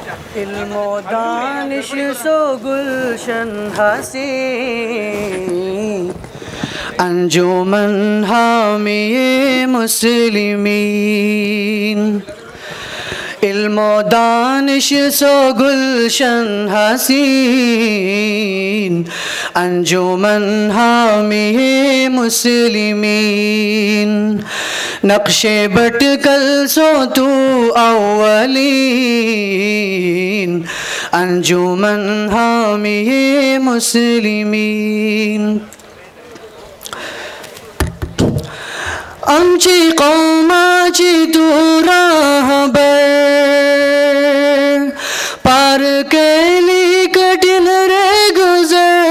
علم و دانش سو گلشن ہنسی انجمن حامی مسلمین علم و دانش سو گلشن حسین انجمن حامی مسلمین نقش بٹ کل سو تو اولین انجمن حامی مسلمین آمچی قوماچی تو راہبر پار کیلی کٹن رے گزر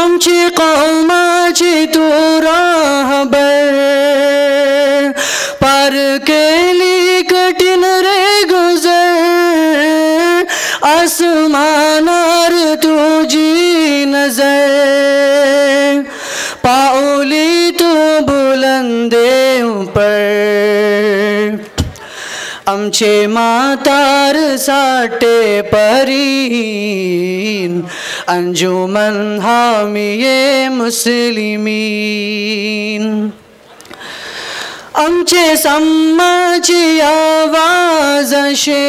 آمچی قوماچی تو راہبر پار کیلی کٹن رے گزر آسمان آر تجھی نظر پاؤلی تو بلندے اوپر امچے ماتار ساٹے پرین انجمن حامی مسلمین امچے سماچی آواز شے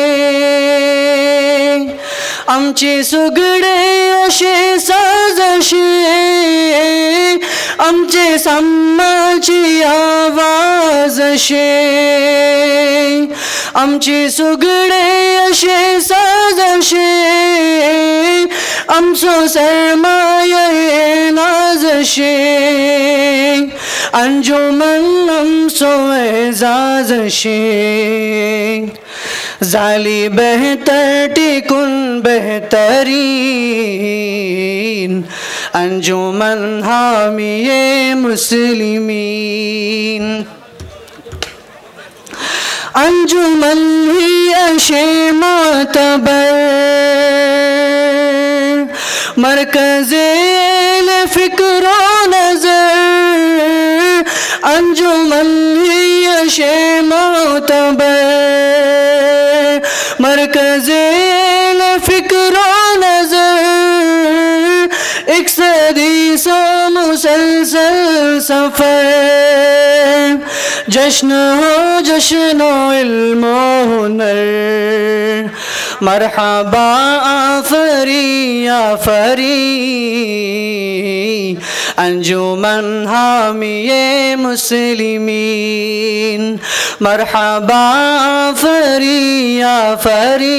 امچے سگڑے اشے سازشے امچے سماچی آواز شے امچے سگڑے اشے سازشے امسو سرمایہ نازشے انجمن امسو اعزازشے ظالی بہتر ٹکن بہترین انجمن حامی مسلمین انجمن ہی اشے معتبر مرکز فکر و نظر انجمن ہی اشے معتبر مرکز فکر و نظر ایک صدی سو مسلسل سفر جشن ہو جشن و علم و ہنر مرحبا آفری آفری انجمن حامی مسلمین مرحبا آفری آفری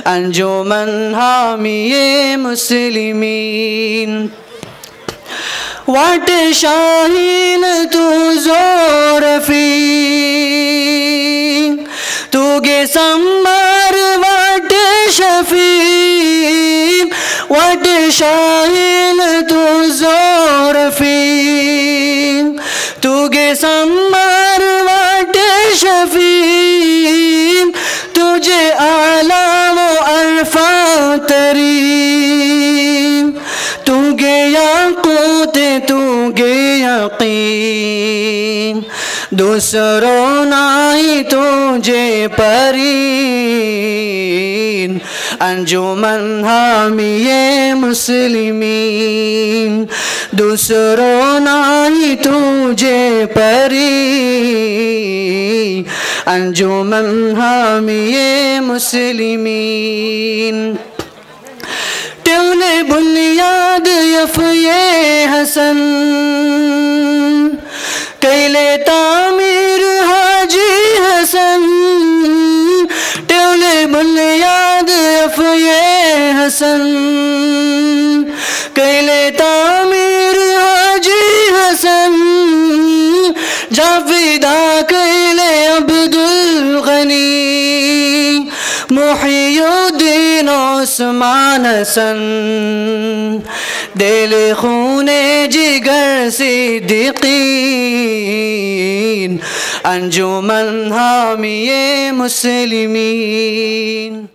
انجمن حامی مسلمین واٹ شاہین تو زورفی تو گے سمار واٹ شفیق واٹ شاہین تو زورفی تو گے سمار واٹ شفیق تجھے اعلیٰ و عرفاں ترین تو گے یاقوت تو گے یقین دوسروں نائی تجھے پرین انجمن حامی مسلمین دوسروں نائی تجھے پرین انجمن حامی مسلمین ٹیولے بنیاد یفیے حسن کیلے تعمیر حاجی حسن ٹیولے بنیاد یفیے حسن کیلے تعمیر حاجی حسن جاویدہ کیلے عبدالغنی محی الدین عثمان حسن دل خون جگر صدیقین انجمن حامی مسلمین